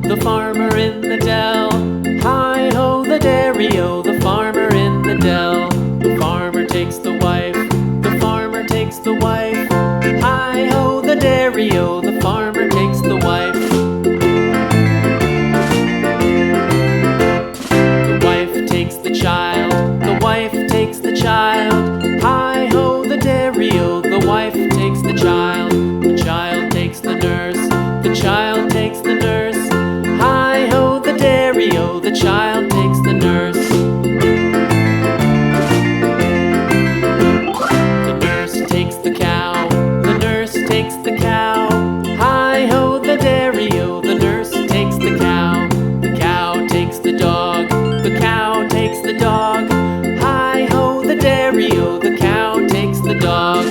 The farmer in the dell. Hi-ho, the dairy-o, the farmer in the dell. The farmer takes the wife, the farmer takes the wife. Hi-ho, the dairy-o, the farmer takes the wife. The wife takes the child, the wife takes the child. Hi-ho, the dairy-o, the wife takes the child. The child takes the nurse, the child takes the nurse. Hi-ho, the dairy-o, the child takes the nurse. The nurse takes the cow, the nurse takes the cow. Hi-ho, the dairy-o, the nurse takes the cow. The cow takes the dog, the cow takes the dog. Hi-ho, the dairy-o, the cow takes the dog.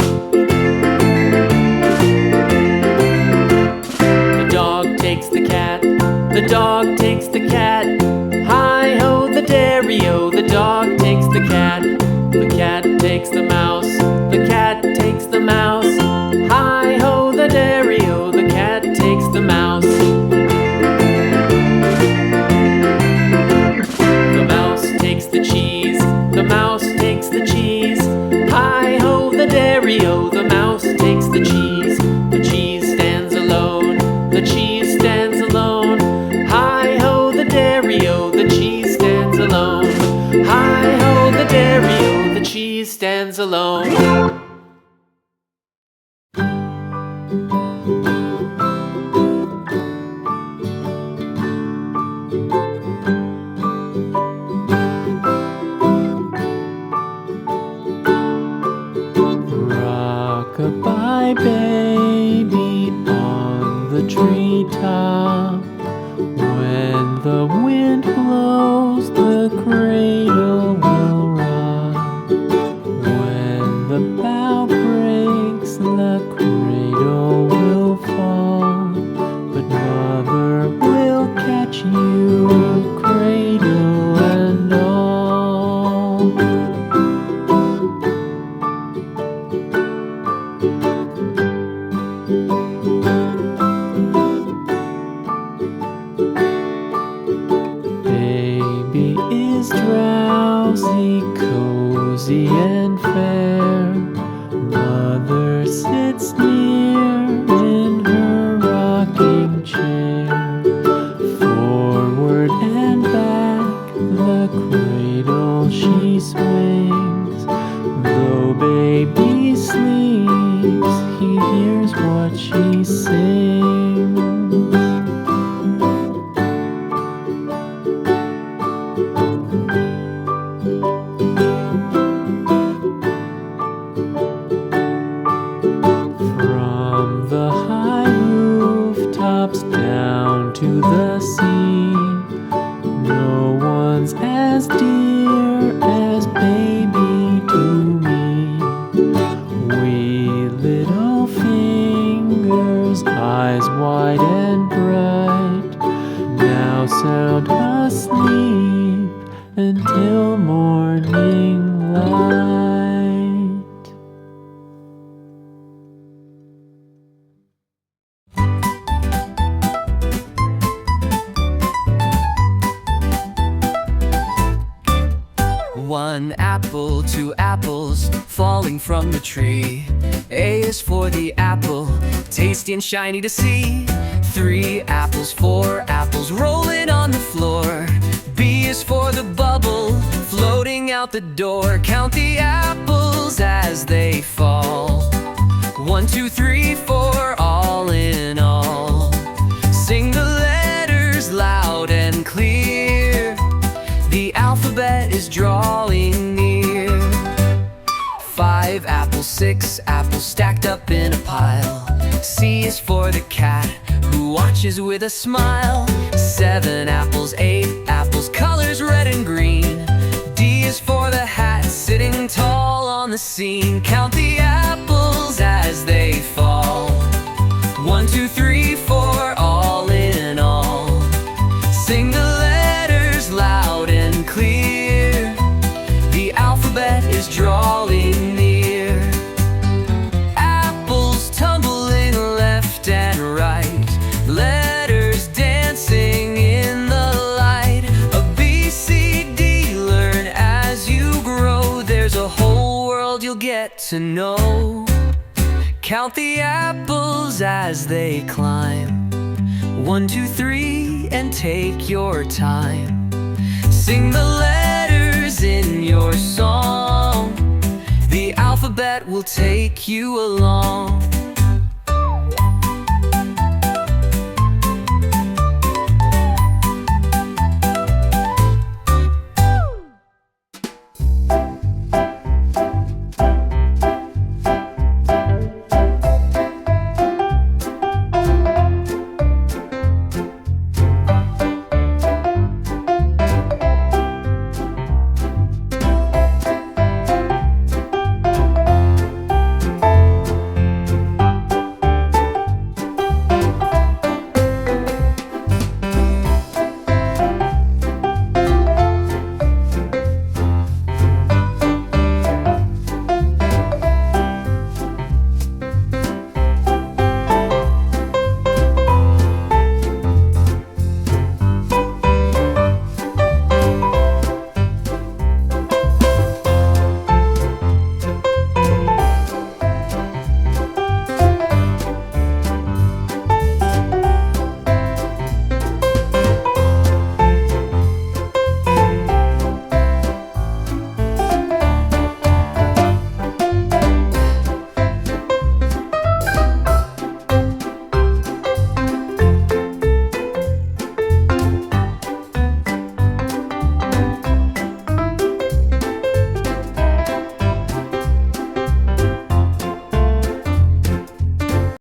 The dog takes the cat, the dog takes the cat. Hi-ho, the dairy-o, the dog takes the cat. The cat takes the mouse, the cat takes the mouse. Hi-ho, the dairy-o, the cat takes the mouse. The mouse takes the cheese, the mouse takes the cheese. Hi-ho, the dairy-o, the mouse takes the cheese. The cheese stands alone, the cheese stands alone. Hi-ho, the dairy-o, the cheese stands alone. Hi-ho, the dairy-o, the cheese stands alone. Rock-a-bye baby on the treetop. When the wind blows, the cradle will rock. When the bough breaks, the cradle will fall. But mother will catch you, cradle and all. Baby is drowsy, cozy and fair. Mother sits near in her rocking chair. Forward and back, the cradle she swings. Though baby sleeps, he hears what she sings. From the high rooftops down to the sea, no one's as dear as baby to me. Wee little fingers, eyes wide and bright, now sound asleep until morning light. One apple, two apples falling from the tree. A is for the apple, tasty and shiny to see. 3 apples, 4 apples rolling on the floor. B is for the bubble floating out the door. Count the apples as they fall. 1, 2, 3, 4, all in all. Sing the letters loud and clear. The alphabet is drawing near. 5 apples, 6 apples stacked up in a pile. C is for the cat who watches with a smile. 7 apples, 8 apples, colors red and green. D is for the hat sitting tall on the scene. Count the apples as they fall. 1, 2, 3, 4, all in all. Sing the letters loud and clear. The get to know. Count the apples as they climb. 1, 2, 3, and take your time. Sing the letters in your song. The alphabet will take you along.